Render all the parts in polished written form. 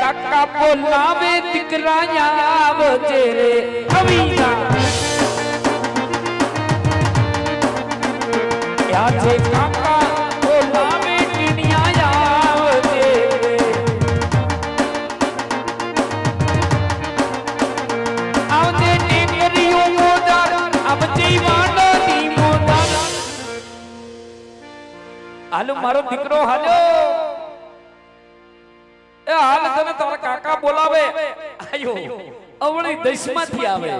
કાકા બોલાવે દીકરા આવજે રે અવીના આજે કાકા બોલાવે ટીણિયા આવજે રે આવજે ટેકરીઓ મોદાર આવજે વાડની મોદાર હાલો મારો દીકરો હાલો એ હાલ તને તારા કાકા બોલાવે આયો અવળી દશમાંથી આવે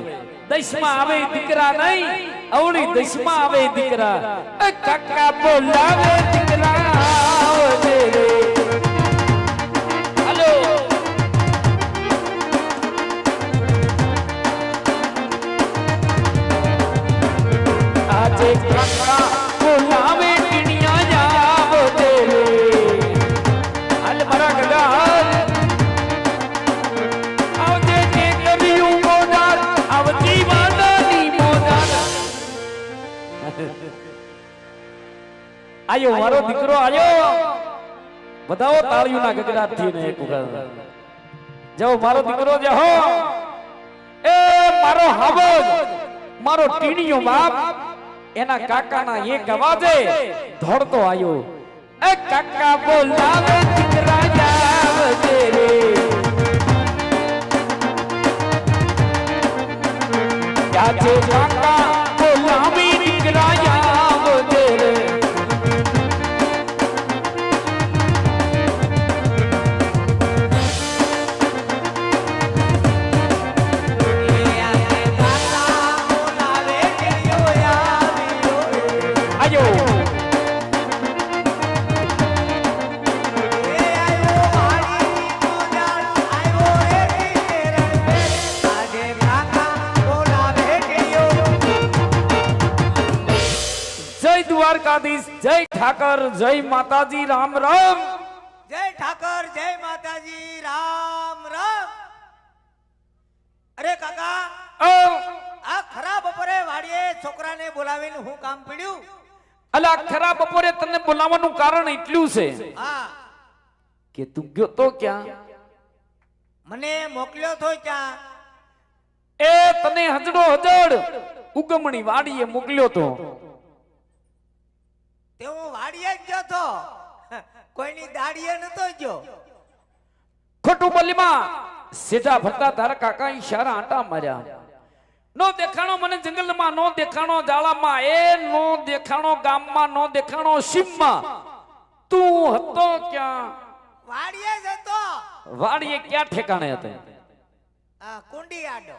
દશમાં આવે દીકરા નહીં અવળી દશમાં આવે દીકરા એ કાકા બોલાવે દીકરા આવજે રે હાલો આજે કાકા બોલાવે ટીણિયા આવજે રે હાલ મારા ગગા આયો મારો દીકરો આયો બધાઓ તાળીઓના ગગડાટથી ને એક વખત જાઓ મારો દીકરો જે હો એ મારો હાવજ મારો ટીણીયો બાપ એના કાકાના એક અવાજે ધોડતો આયો એ કાકા બોલાવે દીકરા આવજે રે આજે કાકા બોલાવે દીકરા આવજે રે દ્વારકાધીશ જય ઠાકર જય માતાજી રામ રામ જય ઠાકર જય માતાજી રામ રામ અરે કાકા આ ખરા બપોરે વાડીએ છોકરાને બોલાવીને હું કામ પડ્યું અલા ખરા બપોરે તને બોલાવવાનું કારણ એટલું છે હા કે તું ગયો તો ક્યાં મને મોકલ્યો તો ક્યાં એ તને હજડો હજડ ઉગમણી વાડીએ મોકલ્યો તો તે હું વાડીએ જ ગયો તો કોઈની દાડીએ નતો ગયો ખોટું બોલીમાં સીધા ભરતા તારા કાકા ઈશારા આંટા માર્યા નો દેખાણો મને જંગલમાં નો દેખાણો જાળામાં એ નો દેખાણો ગામમાં નો દેખાણો સીમમાં તું હતો ક્યાં વાડીએ જ હતો વાડીએ ક્યાં ઠેકાણે હતો આ કુંડી આડો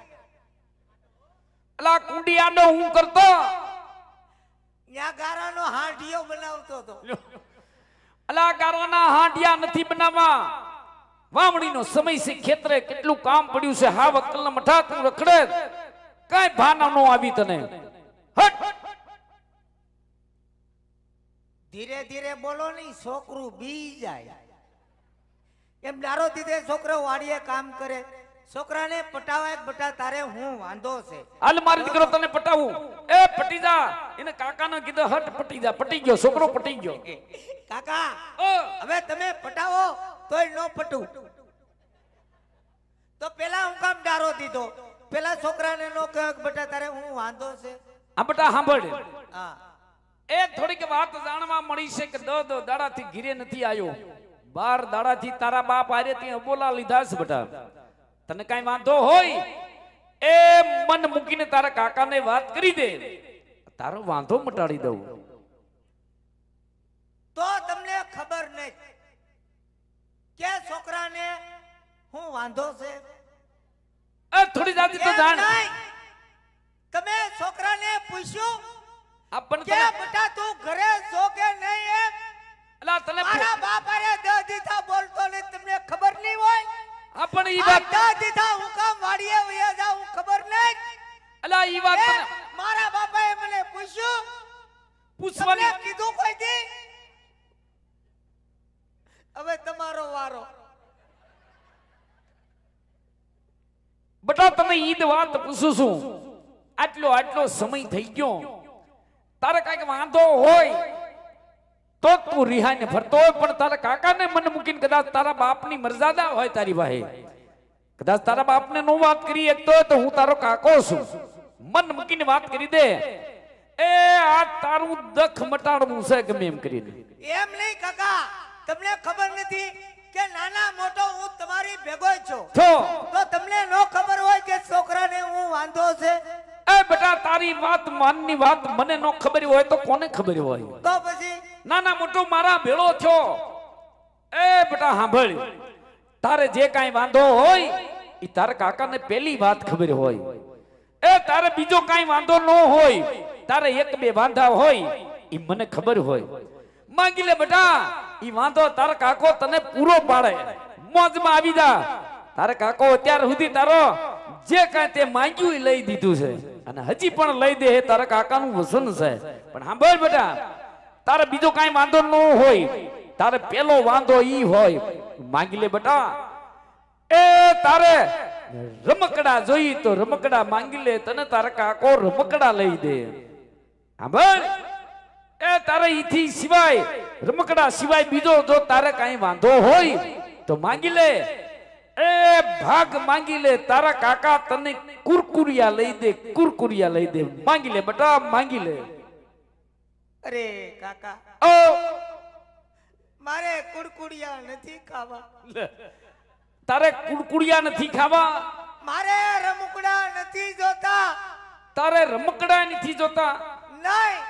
અલા કુંડી આડો હું કરતો ન્યા ગારાનો હાંડિયો બનાવતો હતો અલા ગારાના હાંડિયા નથી બનાવવા વાવણીનો સમય છે ખેતરે કેટલું કામ પડ્યું છે હા વકલના મઠા તું રખડે કાઈ ભાના નો આવી તને હટ ધીરે ધીરે બોલો નહીં છોકરું બી જાય એમ ડારો દીધે છોકરો વાડીએ કામ કરે છોકરાને પટાવાય બટા તારે હું વાંધો છે હાલ મારી દીકરો તને પટાવું એ પટી જા એને કાકાને કીધું હટ પટી જા પટી ગયો છોકરો પટી ગયો કાકા હવે તમે પટાવો તોય નો પટું તો પેલા હું કામ ડારો દીધો પેલા છોકરાને નો કહે બટા તારે હું વાંધો છે આ બટા સાંભળ હા એ થોડીક વાત જાણવા મળી છે કે દો દાડાથી ઘીરે નથી આવ્યો 12 દાડાથી તારા બાપ આરે ત્યાં બોલા લીધા છે બટા તને કઈ વાંધો હોય એ મન મૂકીને તારા કાકાને વાત કરી દે તારો વાંધો મટાડી દઉં તો તમને ખબર નહીં કે છોકરાને હું વાંધો છે એ થોડી જાતી તો જાણ તમે છોકરાને પૂછ્યું આપણ કે બેટા તું ઘરે છો કે નહીં એમ અલા તને મારા બાપ આરે દ દીધા બોલતો ને તમને ખબર નહીં હોય આપણ ઈ વાત દ દીધા હું કામ વાડીએ વયા જાઉં ખબર નહીં અલા ઈ વાત મારા બાપાએ મને પૂછ્યું પૂછવાની કીધું કોઈ દી હવે તમારો વારો બટા તને ઈ વાત પૂછું છું આટલો સમય થઈ ગયો તારે કઈક વાંધો હોય તો તું રિહાઈને ફરતો હોય, પણ તારા કાકાને મને મૂકીને કદાચ તારા બાપની મર્યાદા હોય તારી વાહે, કદાચ તારા બાપને નો વાત કરી શકતો હોય તો હું તારો કાકો છું, મન મૂકીને વાત કરી દે. એ આ તારું દખ મટાડવું છે ગમે એમ કરીને. એમ નહીં કાકા, તમને ખબર નથી કે નાના મોટો હું તમારી ભેગો જ છું, છો તો તમને નો ખબર હોય કે છોકરાને હું વાંધો છે? એ બેટા તારી વાત માનની વાત મને નો ખબર હોય તો કોને ખબર હોય? તો પછી નાના મોટો મારા ભેળો થયો. એ બેટા સાંભળ, તારે જે કાંઈ વાંધો હોય એ તારા કાકાને પહેલી વાત ખબર હોય. એ તારે બીજો કાંઈ વાંધો ન હોય, તારે એક બે વાંધા હોય એ મને ખબર હોય. માંગી લે બેટા, ઈ વાંધો તારા કાકો તને પૂરો પાડે, મોજમાં આવી જા. તારા કાકો અત્યાર સુધી તારો જે કાંઈ તે માંગ્યું એ લઈ દીધું છે, અને હજી પણ લઈ દે. તારા કાકાનું વસન છે. પણ સાંભળ બેટા, તારે બીજો કાંઈ વાંધો ન હોય, તારે પેલો વાંધો ઈ હોય. માંગી લે બેટા, એ તારે રમકડા જોઈ તો રમકડા માંગી લે, તને તારા કાકો રમકડા લઈ દે. સાંભળ, એ તારે ઈથી સિવાય રમકડા સિવાય બીજો જો તારે કાંઈ વાંધો હોય તો માંગી લે. એ ભાગ માંગી લે, તારા કાકા તને કુરકુરિયા લઈ દે, કુરકુરિયા લઈ દે. માંગી લે બેટા, માંગી લે. અરે કાકા, ઓ મારે કુડકુડિયા નથી ખાવા, તારે કુરકુરિયા નથી ખાવા, મારે રમકડા નથી જોતા, તારે રમકડા નથી જોતા, નહીં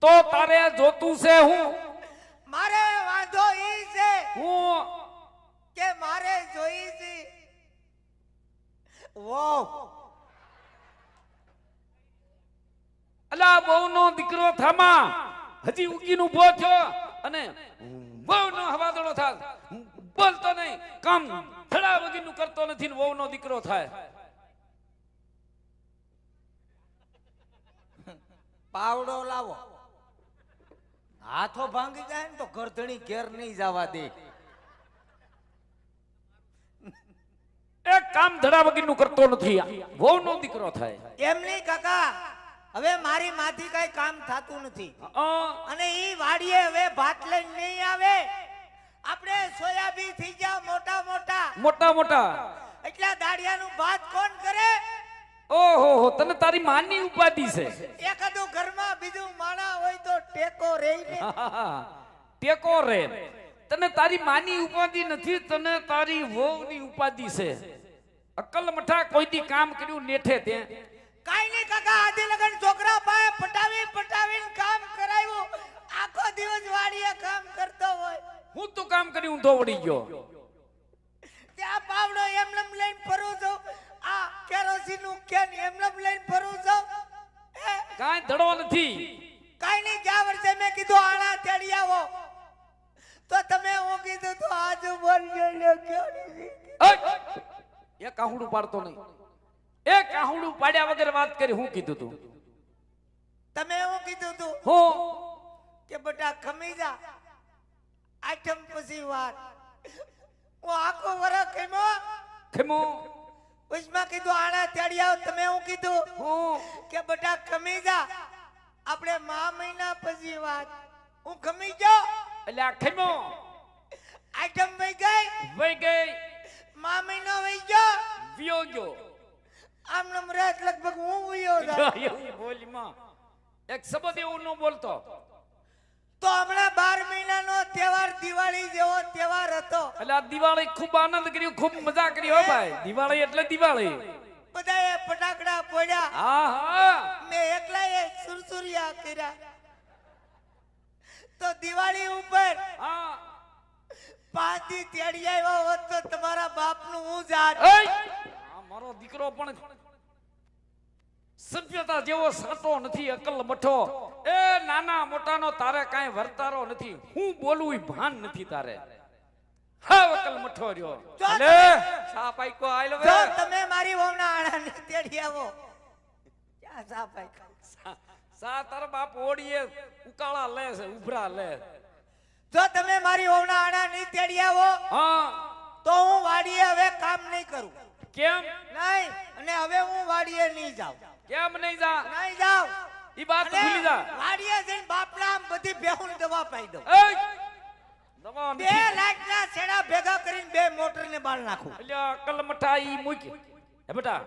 તો તારે જોતું છે હું? મારે વાંધો ઈ છે હું કે મારે જોઈ છે વાહ. અલા બહુનો દીકરો થામા, હજી ઉગીનું ઉભો થયો અને બહુનો હવાદળો થાય, બોલતો નહીં, કામ થડા વગીનું કરતો નથી ને વહુનો દીકરો થાય. પાવડો લાવો, હાથો ભાંગી જાય ને તો ગરધણી ઘેર નહીં જવા દે. એક કામ ધડા વગીનું કરતો નથી, વહુનો દીકરો થાય. એમ નહીં કાકા, હવે મારી માંથી કઈ કામ થાતું નથી, અને ઈ વાડીએ હવે ભાત લઈને નહીં આવે. આપણે સોયાબીન થઈ ગયા મોટા મોટા મોટા મોટા, એટલા દાડિયાનું ભાત કોણ કરે? ઓહો, તને તારી માની ઉપાધિ છે. એકાદું ઘરમાં બીજું માણા હોય તો ટેકો રહી ને. ટેકો રે. તને તારી માની ઉપાધિ નથી, તને તારી વહુની ઉપાધિ છે. અકલ મઠા કોઈ દી કામ કર્યું નેઠે તે કાઈ નહીં કાકા, આદિ લગન છોકરા પાસે પટાવીને કામ કરાવ્યું, આખો દિવસ વાડીએ કામ કરતો હોય. હું તો કામ કરી ઊંધો વળી ગયો. ત્યાં પાવડો એમનેમ લઈને ફરું છું, આ કેરોસીન નું કેન એમનેમ લઈને ફરું છું. કાંઈ ધડો નથી. કાઈ નહીં, ગયા વર્ષે મેં કીધું આણા તેડી આવો, તો તમે હું કીધું તો આજુ બોલ ગયો કેડી. એ કાહુડું પાડતો નહીં, એ કાહુડું પાડ્યા વગર વાત કરી. હું કીધું તું? તમે હું કીધું તું હું કે બેટા ખમી જા, આઠમ પછી વાત. હું આખો વરસ કેમો ખેમો ઉસમાં કીધું આણા તેડી આવો, તમે હું કીધું હું કે બેટા ખમી જા, આપણે મા મહિના પછી વાત. હું ખમી ગયો, એટલે આ ખેમો આઠમ વહી ગઈ, મા મહિનો વહી ગયો, વિયો ગયો. આમ નમરાત લગભગ હું વયો જાય. બોલી માં એક શબ્દ એવું ન બોલતો. તો હમણાં 12 મહિનાનો તહેવાર દિવાળી જેવો તહેવાર હતો. એટલે આ દિવાળી ખૂબ આનંદ કર્યો, ખૂબ મજા કરી. હો ભાઈ, દિવાળી એટલે દિવાળી. બધાએ ફટાકડા ફોડ્યા, હા હા, મેં એકલાએ સુરસુરિયા કર્યા. તો દિવાળી ઉપર હા 5 દી તેડી આવ્યો હોત તો તમારા બાપનું હું જાત. આ મારો દીકરો પણ સભ્યતા જેવો સાટો નથી, અકલ મઠો. એ નાના મોટાનો તારે કાંઈ વર્તારો નથી. હું બોલું ઈ ભાન નથી તારે. હા, અકલ મઠો રહ્યો. લે સા પાઈકો આયલો જો તમે મારી વહુના આણાને તેડી આવો, ક્યાં સા પાઈકો? સા તારા બાપ ઓડીએ ઉકાળા લે છે, ઉભરા લે. જો તમે મારી વહુના આણા નહીં તેડી આવો હા, તો હું વાડીએ હવે કામ નહીં કરું. કેમ નહીં, અને હવે હું વાડીએ નહીં જાઉં. કેમ નહીં જા? નહીં જાઉં. ઈ વાત અને ભૂલી જા. વાડીએ જઈને બાપના આમ બધી બેહુન દવા પાઈ દઉં. એય! દવા 2 નથી. લાખના છેડા ભેગા કરીને 2 મોટરને બાળ નાખું. અલ્યા અકલ મઠા ઈ મૂકી. હે બેટા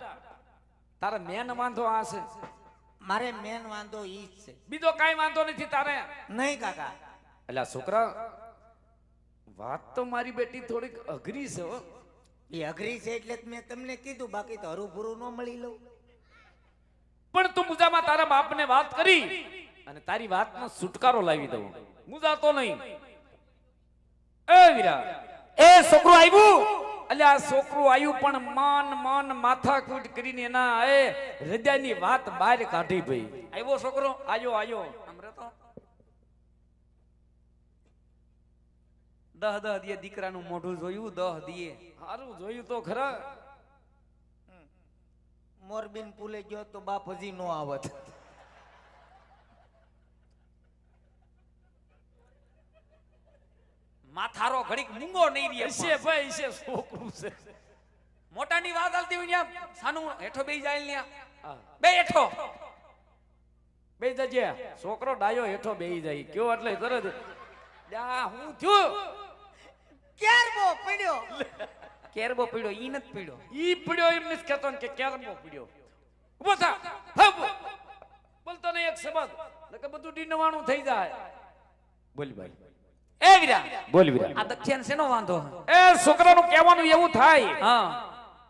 તારે મેન વાંધો આ છે, મારે મેન વાંધો ઈ જ છે. બીજો કાઈ વાંધો નથી તારે. નહીં કાકા. અલ્યા છોકરા વાત તો મારી બેટી થોડીક અઘરી છે હો. એ અઘરી છે એટલે જ મેં તમને કીધું, બાકી તો હરુભરું ન મળી લઉં. પણ તું મુજામાં તારા બાપને વાત કરી અને તારી વાતનો છુટકારો લાવી દઉં. મુજાતો નહીં. એ વીરા એ છોકરું આવ્યું. અલ્યા આ છોકરું આવ્યું પણ મન માથાકૂટ કરીને એના એ હૃદયની વાત બહાર કાઢી ભાઈ. આવ્યો છોકરો? આયો. આમ રહેતો 10 દીએ દીકરાનું મોઢું જોયું 10 દીએ. સારું જોયું તો ખરા. મોરબીન પુલે ગયો તો બાપ હજી નો આવત. માથારો ઘડીક મૂંગો નહીં રહે. છે ભાઈ છે, છોકરું છે. મોટાની વાત આલતી હોય ન્યા સાનું હેઠો બેહી જાય ન્યા. હા. બે હેઠો. બે જજે છોકરો ડાયો હેઠો બેહી જાય કયો એટલે તરત જા હું થયું. ક્યારબો પડ્યો. કેરબો પીડ્યો ઈ નથી પીડ્યો. ઈ પડ્યો એમ નથી કહેતો ને કે કેરમો પડ્યો. ઉભો થા. હબ. બોલતો નહીં એક શબ્દ નકર બધું ડીનવાણું થઈ જાય. બોલ ભાઈ. એ વીરા બોલ વીરા. આ દક્ષિણ શેનો વાંધો? એ છોકરાનું કહેવાનું એવું થાય. હા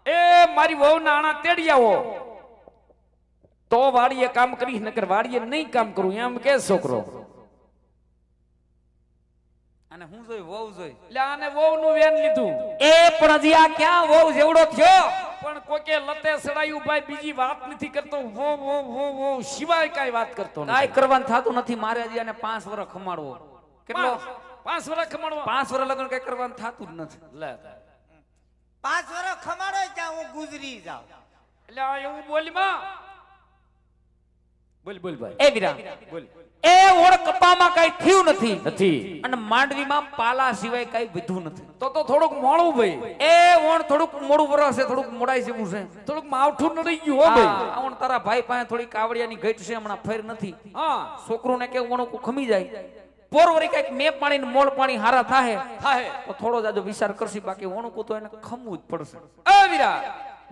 એ મારી વહુ ના આણા તેડી આવો તો વાડીએ કામ કરી, નકર વાડીએ નહીં કામ કરું એમ કે છોકરો. અને હું જોઈ વહુ જોઈ એટલે આને વહુ નું વેન લીધું. એ પણ હજી આ ક્યાં વહુ જેવડો થયો? પણ કોકે લતે સડાયું ભાઈ, બીજી વાત નથી કરતો. વો સિવાય કાઈ વાત કરતો કાઈ નથી. કરવાનું થાતું નથી મારે. હજી આને 5 વર્ષ ખમાડવો. કેટલો? 5 વર્ષ ખમણવા. 5 વર્ષ લગન કઈ કરવાનું થાતું જ નથી. લે 5 વર્ષ ખમાડો ત્યાં હું ગુજરી જાઉં. એટલે આ એવું બોલ માં. બોલ ભાઈ. એ વીરા બોલ. એ ઓળ કપામાં કઈ થયું નથી નથી. અને માંડવીમાં પાલા સિવાય કઈ વધ્યું નથી. તો થોડુંક મોણું ભાઈ. એ ઓણ થોડુંક મોડું વરસ છે, થોડુંક મોડાઈ જેવું છે. થોડુંક માવઠું નડી ગયું હો ભાઈ. હા, ઓણ તારા ભાઈ પાસે થોડી કાવડિયાની ગઈટ છે, હમણાં ફેર નથી. હા છોકરું ને કે ઓણું ખમી જાય પોરવરી કઈક મે પાણી ને મોળ પાણી હારા થાહે થાય. તો થોડો જાજો વિચાર કરશી, બાકી ઓણું તો એને ખમવું જ પડશે. એ વીરા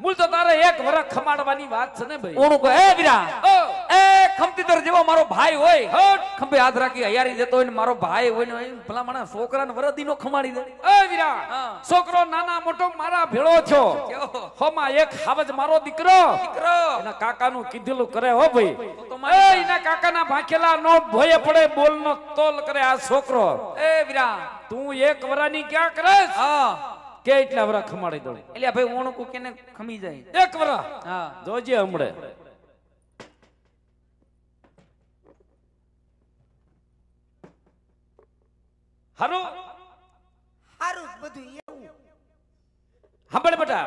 મૂળ તો તારે 1 વર્ષ ખમાડવાની વાત છે ને ભાઈ. ઓણું કહે એ વીરા ઓ એ ખમતીતર જેવો મારો ભાઈ હોય, હટ. ખંભે હાથ રાખી હૈયારી દેતો હોય ને મારો ભાઈ હોય ને ભલા માણા છોકરાને વરદીનો ખમાડી દે. એ વીરા હા. છોકરો નાના મોટો મારા ભેળો છો. કેવો હોમાં એક હાવજ મારો દીકરો દીકરો એના કાકાનું કીધેલું કરે હો ભાઈ. તો મારી એ એના કાકાના ભાંખેલા નો ભોય પડે બોલનો તોલ કરે આ છોકરો. એ વીરા તું 1 વર્ષની ક્યાં કરેસ હા કે એટલા વર્ષ ખમાડી દઉં. એટલે ભાઈ ઓણું કો કેને ખમી જાય. 1 વર્ષ હા જોજે હમણે. હારું હારું જ બધું એવું. સાંભળ બેટા,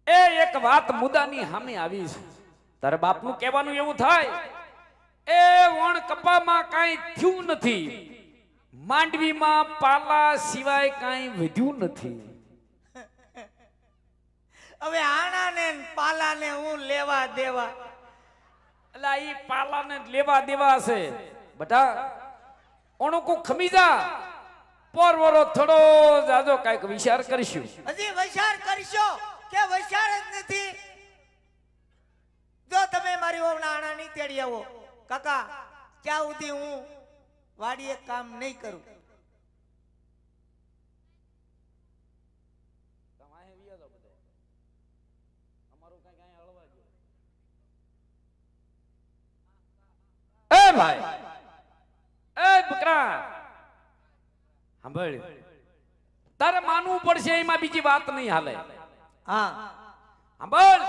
એ એક વાત મુદ્દાની સામે આવી છે. તારે બાપનું કહેવાનું એવું થાય એ વણ કપામાં કાંઈ થયું નથી, માંડવીમાં પાલા સિવાય કાંઈ વધ્યું નથી. હવે આણાને ને પાલાને હું લેવા દેવા. એટલે ઈ પાલાને લેવા દેવા છે બેટા. ઓણુકુ ખમી જા, પરવરો થોડો જાજો કાંઈક વિચાર કરીશું. હજી વિચાર કરશો કે વિચાર જ નથી? જો તમે મારી વહુના આણા નહીં તેડી આવો કાકા, ત્યાં સુધી હું વાડીએ કામ નહીં કરું. એ ભાઈ, એ બકરા સાંભળ, તારે માનવું પડશે, એમાં બીજી વાત નહીં હાલે. હા સાંભળ,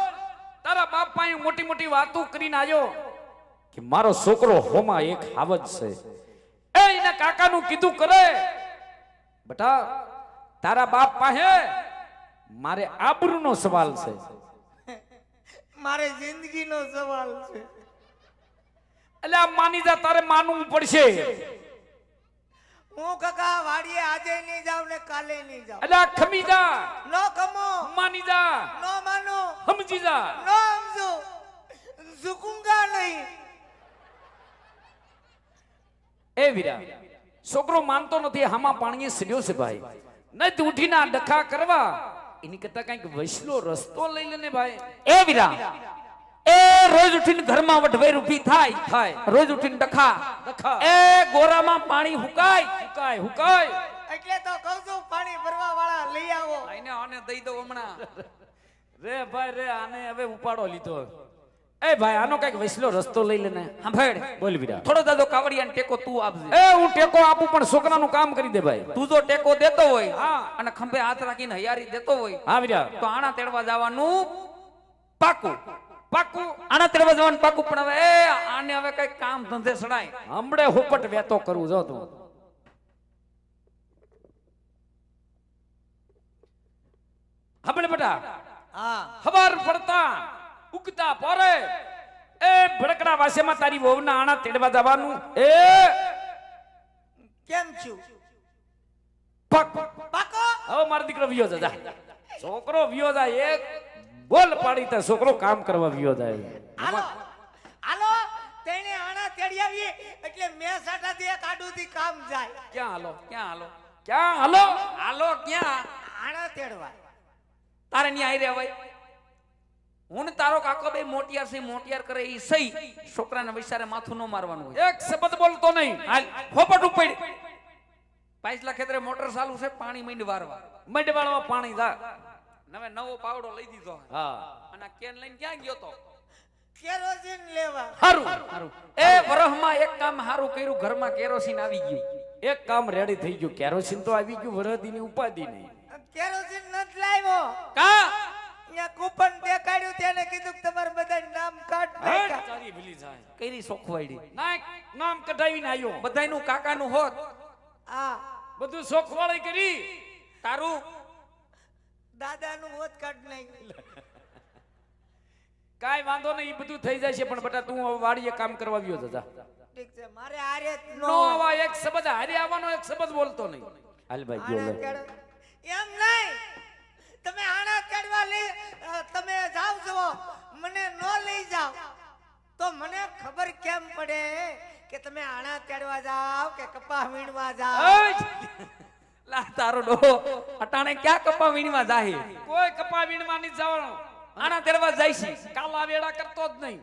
તારા બાપ પાસે મોટી મોટી વાતો કરીને આવ્યો કે મારો છોકરો હોમાં એક હાવજ છે. એ એના કાકાનું કીધું કરે. બેટા તારા બાપ પાસે મારે આબરૂનો સવાલ છે. મારે જિંદગીનો સવાલ છે. એટલે આ માની જા, તારે માનવું પડશે. હું કાકા વાડીએ આજે નહીં જાઉં ને કાલે નહીં જાઉં. એટલે આ ખમી જા, નો કમો, માની જા, નો માનો, સમજી જા. નો સમજો, ઝુકુંગા નહીં. એ વીરા છોકરો માનતો નથી હામાં પાણીએ સડ્યો છે ભાઈ નહીં તું ઉઠીને આ ડખા કરવા એની કરતા કઈક વૈસલો રસ્તો લઈ લે ને ભાઈ એ વીરા એ રોજ ઉઠીને ઘરમાં વઢવેર ઊભી થાય રોજ ઉઠીને ડખા ડખા. એ ગોરામાં પાણી હુકાય હુકાય હુકાય એટલે તો કહું છું પાણી ભરવા વાળા લઈ આવો આઈને આને દઈ દો હમણાં રે ભાઈ રે આને હવે ઉપાડો લીધો એ ભાઈ આનો કઈક વૈસલો રસ્તો લઈ લે ને સાંભળ બોલ વીરા થોડો દાદો કાવડિયાને ટેકો તું આપજે એ હું ટેકો આપું પણ છોકરાનું કામ કરી દે ભાઈ તું જો ટેકો દેતો હોય હા. અને ખંભે હાથ રાખીને હૈયારી દેતો હોય હા વીરા તો આણા તેડવા જવાનું પાકું પાકું આણા તેડવા જવાનું પાકું પણ હવે આને હવે કઈ કામ ધંધે સડાય હમણે હોપટ વેતો કરું જો તું હમણે બેટા હા ખબર પડતા ઉગતા પોરે એ ભડકડા વાસેમાં તારી વહુના આણા તેડવા જવાનું એ કેમ છું પક પાકો હવે મારો દીકરો વિયો જા છોકરો વિયો જાય એક બોલ પાડી તો છોકરો કામ કરવા વિયો જાય હાલો હાલો તેને આણા તેડી આવીએ એટલે મેં સાટાથી એક આડુથી કામ જાય ક્યાં હાલો ક્યાં હાલો ક્યાં હાલો હાલો ક્યાં આણા તેડવા તારે ન્યા આઈ રેવાય હું ને તારો કાકો બે મોટિયાર છે મોટિયાર કરે ઈ સહી છોકરાને વૈસારે માથું ન મારવાનું હોય એક શબ્દ બોલતો નહીં હાલ ફોપટ ઉપર પાછલા ખેતરે મોટર ચાલુ છે પાણી માંડ વારવા મડવાળમાં પાણી જા નવે નવો પાવડો લઈ દીધો હા અને કેન લઈને ક્યાં ગયો તો કેરોસીન લેવા હારું એ વરહમાં એક કામ હારું કર્યું ઘરમાં કેરોસીન આવી ગયું એક કામ રેડી થઈ ગયું કેરોસીન તો આવી ગયું વરદીની ઉપાધિ નહીં કેરોસીન નથી લાવ્યો કા અહીંયા કૂપન દેખાડ્યું તેને કીધું કે તમારે બધા નામ કાઢ નાખ્યા. તારી ભૂલી જાય કઈરી સોખવાડી નાક નામ કઢાવીને આવ્યો બધાયનું કાકાનું હોત હા બધું સોખવાળી કરી તારું દાદાનું હોત કાઢ નાખ્યું. કાઈ વાંધો નહીં ઈ બધું થઈ જાય છે પણ બેટા તું હવે વાડીએ કામ કરવા આવ્યો જા ઠીક છે મારે આરે નો આવા એક શબ્દ હારે આવવાનો એક શબ્દ બોલતો નહીં હાલ ભાઈ ગયો લે એમ નહીં તમે આણા કાઢવા તમે જાવ છો મને નો લઈ જાવ તો મને ખબર કેમ પડે કે તમે આણા કાઢવા જાવ કે કપા વીણવા જાવ લા તારો ડો અટાણે ક્યાં કપા વીણવા જાહે કોઈ કપા વીણવા નહીં જવાનું આના તેડવા જાય છે કાલા વેડા કરતો જ નહીં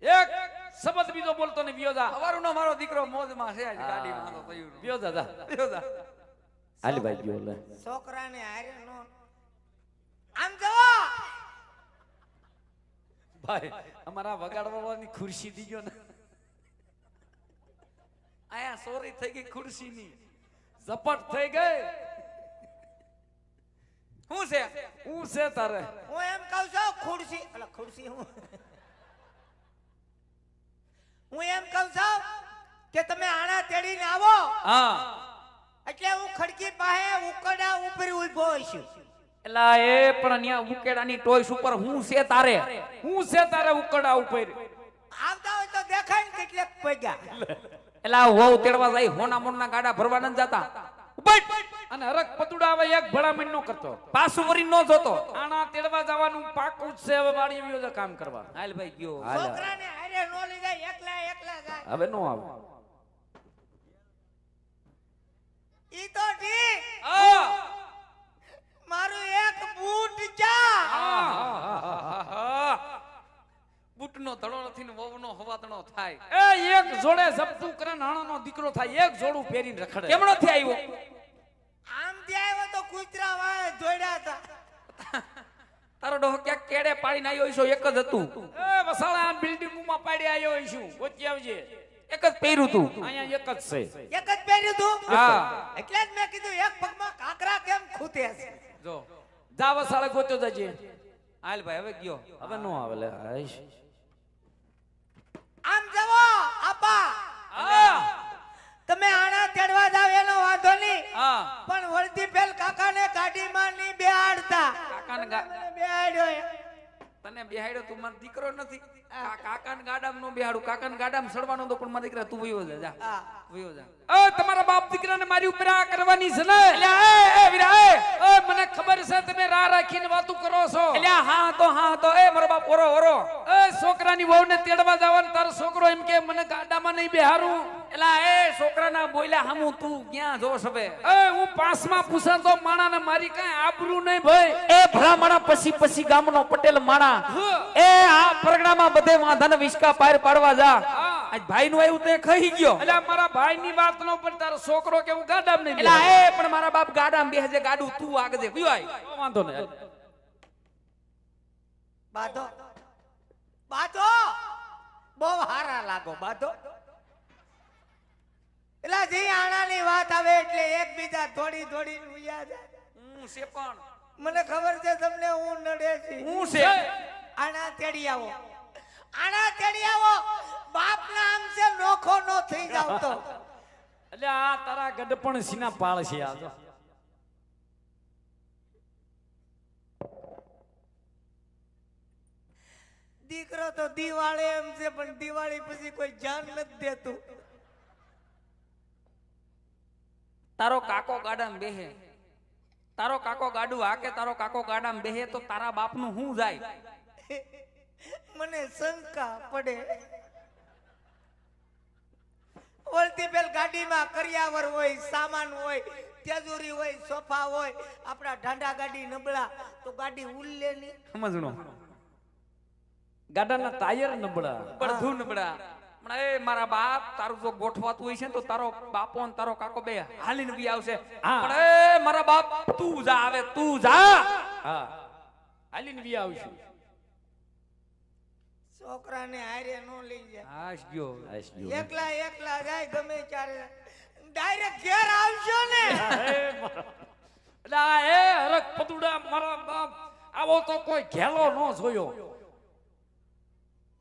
એક શબ્દ બીજો બોલતો નહીં વિયો જા સવારનો મારો દીકરો મોજમાં છે આજ ગાડીમાં તો થયું વિયો જા રહ્યો જા. હાલ ભાઈ ગયો લે છોકરાને હારે નો આમ જવો ભાઈ અમારા વગાડવાની ખુરશી દી ગયો ને આયા સોરી થઈ ગઈ ખુરશીની ઝપટ થઈ ગઈ શું છે હું છે તારે હું એમ કહું છું ખુરશી અલા ખુરશી હું એમ કહું છું કે તમે આણા તેડીને આવો હા એટલે હું ખડકી પાસે ઉકડા ઉપર ઊભો છું એલા એ પણ ન્યા ઉકેડાની ટોયસ ઉપર હું છે તારે હું છે તારે ઉકડા ઉપર આવતા હોય તો દેખાય ને કેટલેક પગ્યા એલા વહુ તેડવા જાય હોના મોના ગાડા ભરવા ન જાતા ઉભટ અને હરક પતુડા આવે એક ભલામણ નો કરતો પાછું વરી નો જોતો આણા તેડવા જવાનું પાકું જ છે હવે વાડી વિયો જા કામ કરવા હાલ ભાઈ ગયો હાલ. છોકરાને હારે નો લઈ જાય એકલા એકલા જાય હવે નો આવે ઈ તો ઠીક આ મારું એક બૂટ ક્યાં બૂટનો ધડો નથી ને વહુનો હવાતણો થાય એ એક જોડે ઝપટું કરે નાણાનો દીકરો થાય એક જોડું પહેરીને રખડે કેમનો થી આવ્યો આમ થી આવ્યો તો કૂતરા વાળે દોડ્યા હતા તારો ડોહો ક્યાંક કેડે પાડીને આવ્યો છો એક જ હતું એ વસાળા બિલ્ડિંગમાં પાડી આવ્યો છું ગોતી આવજે એક જ પહેર્યું તું અહીંયા એક જ છે એક જ પહેર્યું તું હા. એટલે જ મેં કીધું એક પગમાં કાકરા કેમ ખૂતે છે જો જા વસાળે ગોત્યો જજે હાલ ભાઈ હવે ગયો હવે નો આવે લે આઈશ આમ જવો આપા હા તમે આણા તેડવા જાવ એનો વાંધો નહીં હા પણ વળતી પેલ કાકાને ગાડીમાં નહીં બેહાડતા કાકાને મને બેહાડ્યો તને બેહાડ્યો તું મારો દીકરો નથી કાકાને ગાડામાં નો બેહાડું કાકાને ગાડામાં સડવાનો તો પણ મારા દીકરા તું વયો જા જા હા. વયો જા એ તમારા બાપ દીકરાને મારી ઉપર આ કરવાની છે ને એલા એ વીરા એ એ મને ખબર છે તમે રાહ રાખીને વાતું કરો છો એલા હા તો એ મારો બાપ ઓરો ઓરો એ છોકરાની વહુને તેડવા જવાનું તારો છોકરો એમ કે મને ગાડામાં નહીં બેહારું. એલા એ છોકરાના બોલ્યા હામું તું ક્યાં જોશ હવે? હું પાંચમાં પૂછાતો માણાને મારી કાંઈ આબરૂ નહીં ભાઈ. એ ભલામણા પછી ગામનો પટેલ માણા એ આ પરગણામાં બધે વાંધાને વિસ્કા પાર પાડવા જા. આજ ભાઈનું આવ્યું તે ખાઈ ગયો. એટલે મારા ભાઈની વાત નો પણ તારો છોકરો કે હું ગાડામાં નહીં એલા બેહારું. એ પણ મારા બાપ ગાડામાં બેહજે, ગાડું તું આગજે. કયો આય? વાંધો નહીં. બાધો બાધો બહુ હારા લાગો બાધો. એલા જે આણાની વાત આવે એટલે એકબીજા થોડી થોડી ઉયા જાય. હું છે પણ મને ખબર છે તમને હું નડે છે. હું છે આણા તેડી આવો, આણા તેડી આવો. બાપ ના આમ છે નોખો નો થઈ જાવ તો. એટલે આ તારા ગડપણ સીના પાળ છે આ તો. દીકરો તો દિવાળી એમ છે પણ દિવાળી પછી કોઈ જાન નથી દેતું. તારો કાકો ગાડામાં બેહે, તારો કાકો ગાડું હાકે, તારો કાકો ગાડામાં બેહે તો તારા બાપનું શું જાય? મને શંકા પડે. ઓલતી પેલ ગાડીમાં કરિયાવર હોય, સામાન હોય, તેજુરી હોય, સોફા હોય. આપણા ઢાંડા ગાડી નબળા તો ગાડી ઉલ્લે ની. સમજણો? ગાડાના ટાયર નબળા. બધું નબળા. પણ એ મારા બાપ તારું જો ગોઠવાતું હોય છે ને તો તારો બાપો ને તારો કાકો બે હાલીને બી આવશે. હા. પણ એ મારા બાપ તું જા, આવે તું જા. હા હાલીને બી આવશું. છોકરાને હારે નો લઈ જાય. હાશ ગયો. એકલા એકલા જાય ગમે ત્યારે. ડાયરેક્ટ ઘેર આવશો ને. એટલે આ એ હરક પતુડા મારા બાપ આવો તો કોઈ ઘેલો ન જોયો.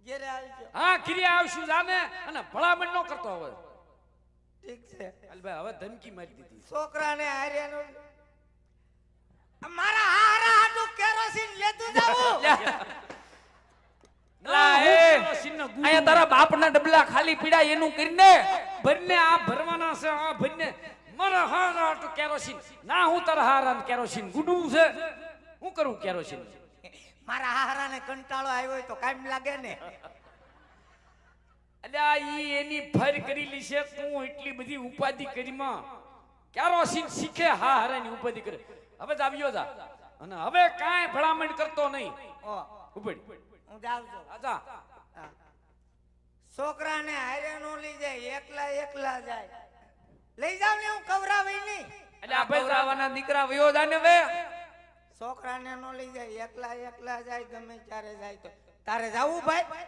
ઘેરે આવશો. હા ક્રિયા આવશું જાને અને ભલામણ નો કરતો હવે. ઠીક છે. ભાઈ હવે ધમકી મારી દીધી. છોકરાને હારે નો. મારા હારા હાટુ કેરોસીન લેતું જાવું. અહીંયા તારા બાપના ડબલા ખાલી પીડા એનું કરીને ભરને આ ભરવાના છે. આ ભરને મારા હારા તો કેરોસીન ના હું તારા હારા કેરોસીન ગુડું છે. હું કરું કેરોસીન? મારા હારાને કંટાળો આવ્યો હોય તો કામ લાગે ને. અલ્યા ઈ એની ફર કરી લી છે. તું એટલી બધી ઉપાધિ કરીમાં કેરોસીન શીખે હા હારાની ઉપાધિ કરે. હવે જ આવ્યો જા અને હવે કાંઈ ભલામણ કરતો નહીં. ઓ ઉપડી હું જાઉં છું. આજા. હા. છોકરાને હારે નો લઈ જાય, એકલા એકલા જાય. લઈ જાવ ને હું કવરાવી નહીં. એટલે આ ભૈરાવાના દીકરા વયો જાને વે. છોકરાને નો લઈ જાય, એકલા એકલા જાય ગમે ત્યારે જાય તો. તારે જાવું ભાઈ?